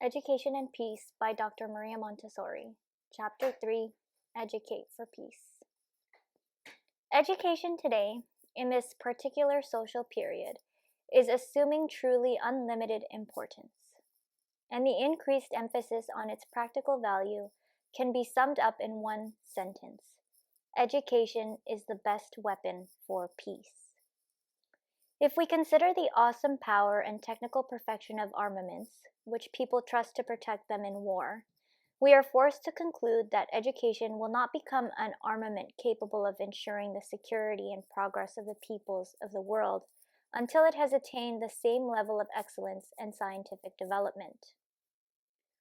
Education and Peace by Dr. Maria Montessori. Chapter 3 Educate for Peace. Education today, in this particular social period, is assuming truly unlimited importance, and the increased emphasis on its practical value can be summed up in one sentence: education is the best weapon for peace. If we consider the awesome power and technical perfection of armaments, which people trust to protect them in war, we are forced to conclude that education will not become an armament capable of ensuring the security and progress of the peoples of the world until it has attained the same level of excellence and scientific development.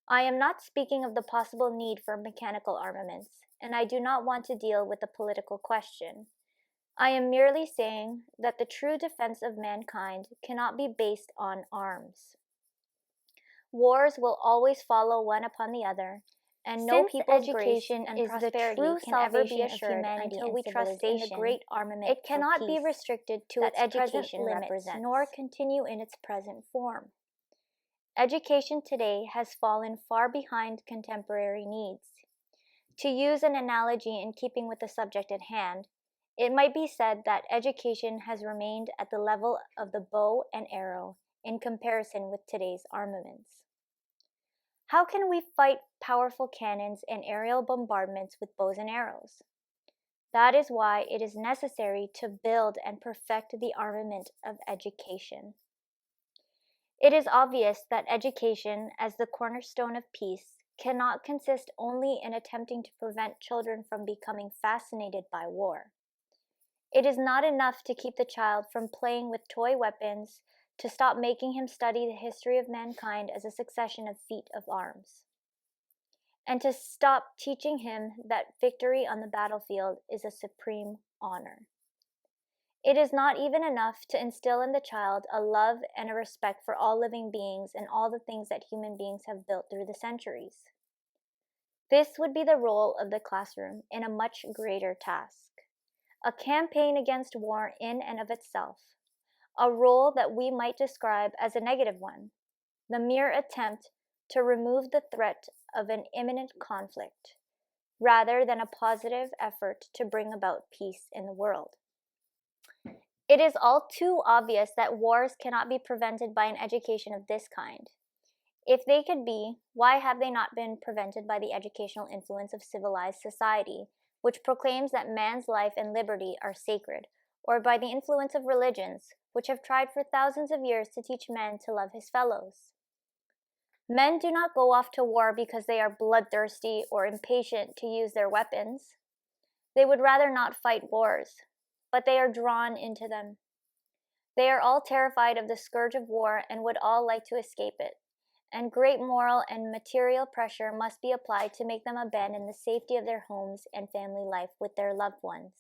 I am not speaking of the possible need for mechanical armaments, and I do not want to deal with the political question. I am merely saying that the true defense of mankind cannot be based on arms. Wars will always follow one upon the other, and no people's education and prosperity can ever be assured until we trust in the great armament. It cannot be restricted to its present limits, nor continue in its present form. Education today has fallen far behind contemporary needs. To use an analogy in keeping with the subject at hand, it might be said that education has remained at the level of the bow and arrow in comparison with today's armaments. How can we fight powerful cannons and aerial bombardments with bows and arrows? That is why it is necessary to build and perfect the armament of education. It is obvious that education, as the cornerstone of peace, cannot consist only in attempting to prevent children from becoming fascinated by war. It is not enough to keep the child from playing with toy weapons, to stop making him study the history of mankind as a succession of feats of arms, and to stop teaching him that victory on the battlefield is a supreme honor. It is not even enough to instill in the child a love and a respect for all living beings and all the things that human beings have built through the centuries. This would be the role of the classroom in a much greater task. A campaign against war in and of itself, a role that we might describe as a negative one, the mere attempt to remove the threat of an imminent conflict, rather than a positive effort to bring about peace in the world. It is all too obvious that wars cannot be prevented by an education of this kind. If they could be, why have they not been prevented by the educational influence of civilized society, which proclaims that man's life and liberty are sacred, or by the influence of religions, which have tried for thousands of years to teach men to love his fellows? Men do not go off to war because they are bloodthirsty or impatient to use their weapons. They would rather not fight wars, but they are drawn into them. They are all terrified of the scourge of war and would all like to escape it, and great moral and material pressure must be applied to make them abandon the safety of their homes and family life with their loved ones.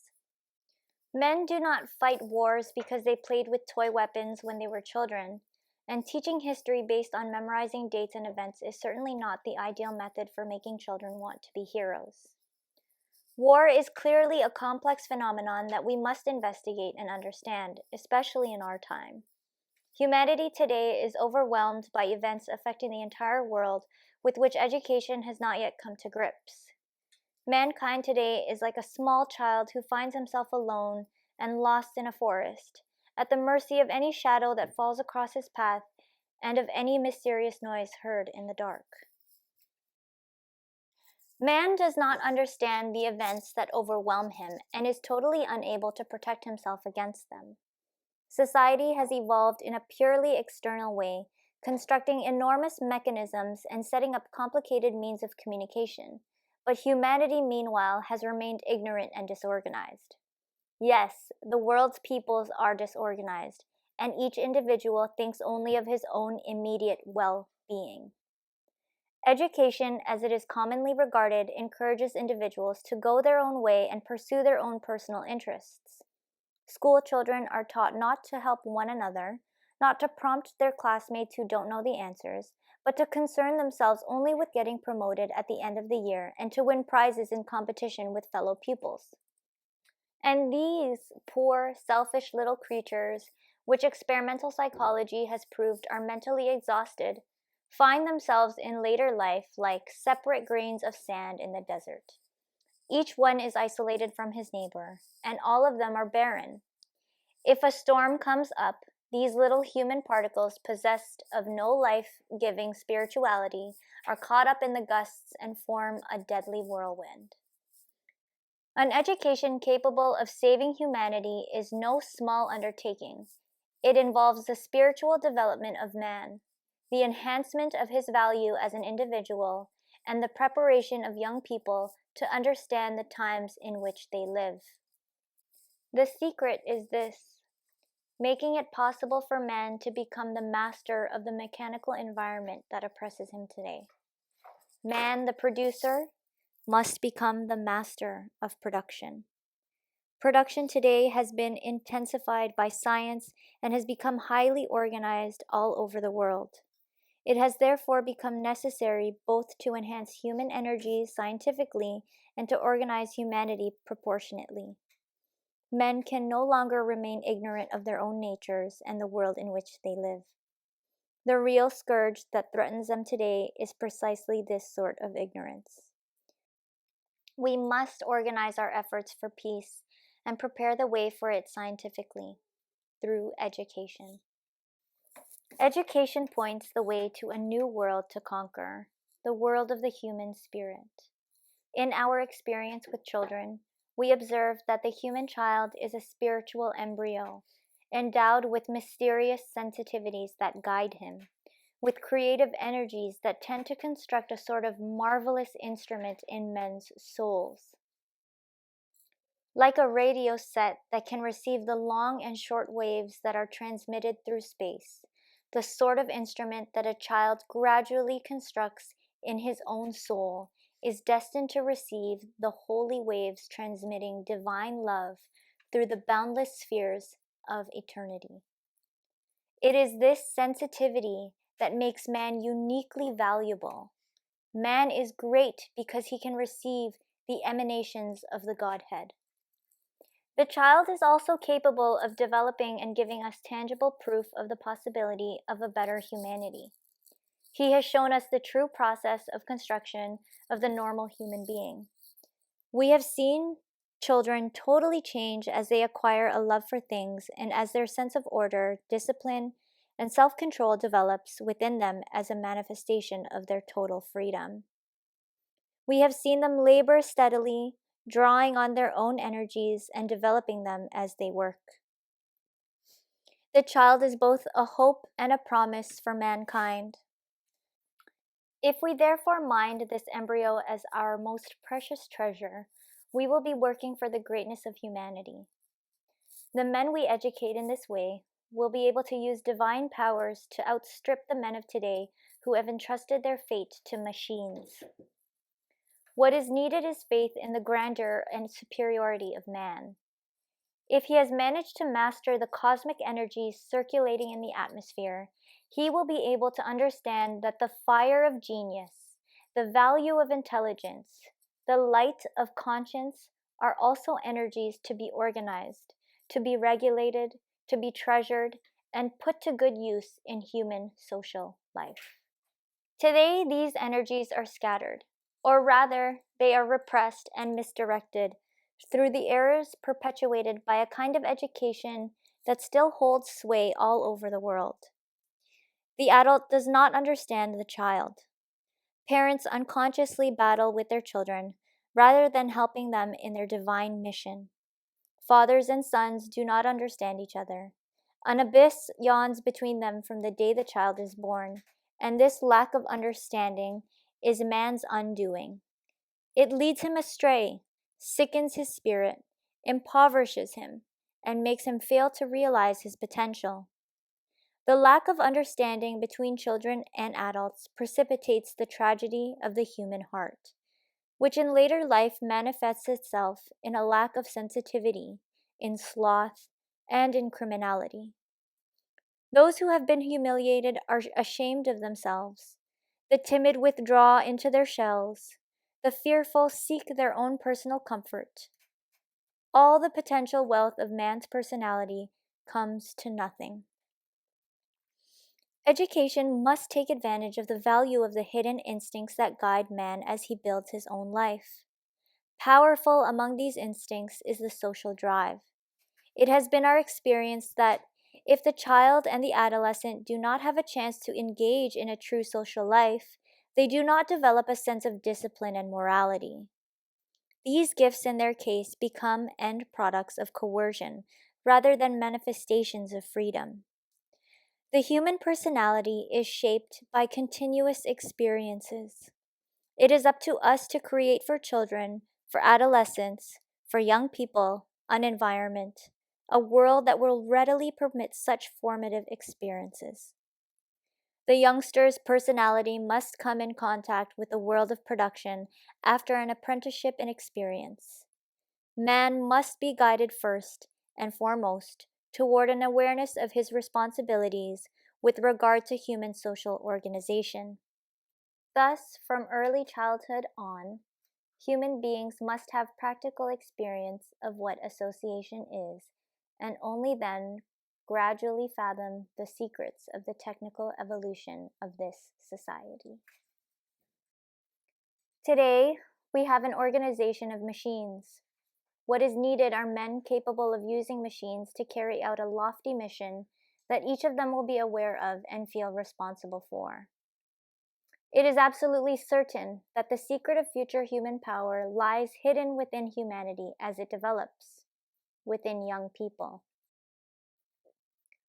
Men do not fight wars because they played with toy weapons when they were children, and teaching history based on memorizing dates and events is certainly not the ideal method for making children want to be heroes. War is clearly a complex phenomenon that we must investigate and understand, especially in our time. Humanity today is overwhelmed by events affecting the entire world with which education has not yet come to grips. Mankind today is like a small child who finds himself alone and lost in a forest, at the mercy of any shadow that falls across his path and of any mysterious noise heard in the dark. Man does not understand the events that overwhelm him and is totally unable to protect himself against them. Society has evolved in a purely external way, constructing enormous mechanisms and setting up complicated means of communication, but humanity, meanwhile, has remained ignorant and disorganized. Yes, the world's peoples are disorganized, and each individual thinks only of his own immediate well-being. Education, as it is commonly regarded, encourages individuals to go their own way and pursue their own personal interests. School children are taught not to help one another, not to prompt their classmates who don't know the answers, but to concern themselves only with getting promoted at the end of the year and to win prizes in competition with fellow pupils. And these poor, selfish little creatures, which experimental psychology has proved are mentally exhausted, find themselves in later life like separate grains of sand in the desert. Each one is isolated from his neighbor, and all of them are barren. If a storm comes up, these little human particles possessed of no life-giving spirituality are caught up in the gusts and form a deadly whirlwind. An education capable of saving humanity is no small undertaking. It involves the spiritual development of man, the enhancement of his value as an individual, and the preparation of young people to understand the times in which they live. The secret is this: making it possible for man to become the master of the mechanical environment that oppresses him today. Man, the producer, must become the master of production. Production today has been intensified by science and has become highly organized all over the world. It has therefore become necessary both to enhance human energy scientifically and to organize humanity proportionately. Men can no longer remain ignorant of their own natures and the world in which they live. The real scourge that threatens them today is precisely this sort of ignorance. We must organize our efforts for peace and prepare the way for it scientifically through education. Education points the way to a new world to conquer, the world of the human spirit. In our experience with children, we observe that the human child is a spiritual embryo, endowed with mysterious sensitivities that guide him, with creative energies that tend to construct a sort of marvelous instrument in men's souls. Like a radio set that can receive the long and short waves that are transmitted through space, the sort of instrument that a child gradually constructs in his own soul is destined to receive the holy waves transmitting divine love through the boundless spheres of eternity. It is this sensitivity that makes man uniquely valuable. Man is great because he can receive the emanations of the Godhead. The child is also capable of developing and giving us tangible proof of the possibility of a better humanity. He has shown us the true process of construction of the normal human being. We have seen children totally change as they acquire a love for things and as their sense of order, discipline, and self-control develops within them as a manifestation of their total freedom. We have seen them labor steadily, drawing on their own energies and developing them as they work. The child is both a hope and a promise for mankind. If we therefore mind this embryo as our most precious treasure, we will be working for the greatness of humanity. The men we educate in this way will be able to use divine powers to outstrip the men of today who have entrusted their fate to machines. What is needed is faith in the grandeur and superiority of man. If he has managed to master the cosmic energies circulating in the atmosphere, he will be able to understand that the fire of genius, the value of intelligence, the light of conscience are also energies to be organized, to be regulated, to be treasured, and put to good use in human social life. Today, these energies are scattered, or rather, they are repressed and misdirected through the errors perpetuated by a kind of education that still holds sway all over the world. The adult does not understand the child. Parents unconsciously battle with their children rather than helping them in their divine mission. Fathers and sons do not understand each other. An abyss yawns between them from the day the child is born, and this lack of understanding is man's undoing. It leads him astray, sickens his spirit, impoverishes him, and makes him fail to realize his potential. The lack of understanding between children and adults precipitates the tragedy of the human heart, which in later life manifests itself in a lack of sensitivity, in sloth, and in criminality. Those who have been humiliated are ashamed of themselves. The timid withdraw into their shells. The fearful seek their own personal comfort. All the potential wealth of man's personality comes to nothing. Education must take advantage of the value of the hidden instincts that guide man as he builds his own life. Powerful among these instincts is the social drive. It has been our experience that if the child and the adolescent do not have a chance to engage in a true social life, they do not develop a sense of discipline and morality. These gifts, in their case, become end products of coercion rather than manifestations of freedom. The human personality is shaped by continuous experiences. It is up to us to create for children, for adolescents, for young people, an environment, a world that will readily permit such formative experiences. The youngster's personality must come in contact with the world of production after an apprenticeship in experience. Man must be guided first and foremost toward an awareness of his responsibilities with regard to human social organization. Thus, from early childhood on, human beings must have practical experience of what association is, and only then gradually fathom the secrets of the technical evolution of this society. Today, we have an organization of machines. What is needed are men capable of using machines to carry out a lofty mission that each of them will be aware of and feel responsible for. It is absolutely certain that the secret of future human power lies hidden within humanity as it develops, within young people.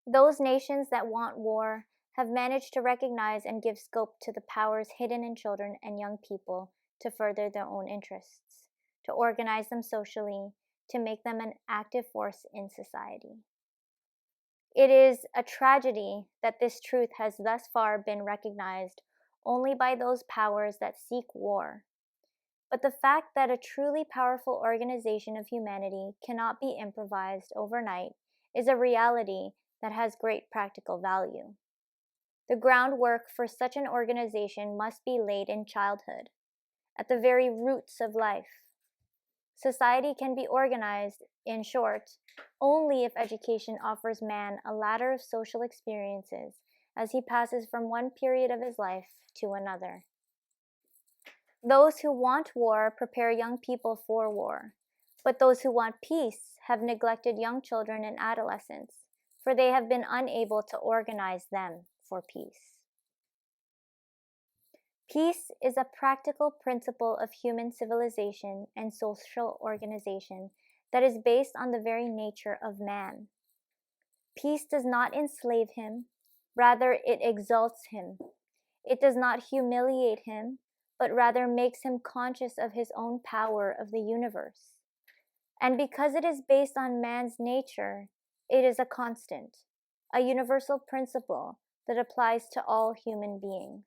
Those nations that want war have managed to recognize and give scope to the powers hidden in children and young people to further their own interests, to organize them socially, to make them an active force in society. It is a tragedy that this truth has thus far been recognized only by those powers that seek war. But the fact that a truly powerful organization of humanity cannot be improvised overnight is a reality that has great practical value. The groundwork for such an organization must be laid in childhood, at the very roots of life. Society can be organized, in short, only if education offers man a ladder of social experiences as he passes from one period of his life to another. Those who want war prepare young people for war, but those who want peace have neglected young children and adolescents, for they have been unable to organize them for peace. Peace is a practical principle of human civilization and social organization that is based on the very nature of man. Peace does not enslave him, rather it exalts him. It does not humiliate him, but rather makes him conscious of his own power of the universe. And because it is based on man's nature, it is a constant, a universal principle that applies to all human beings.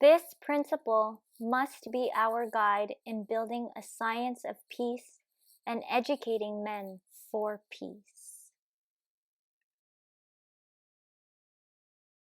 This principle must be our guide in building a science of peace and educating men for peace.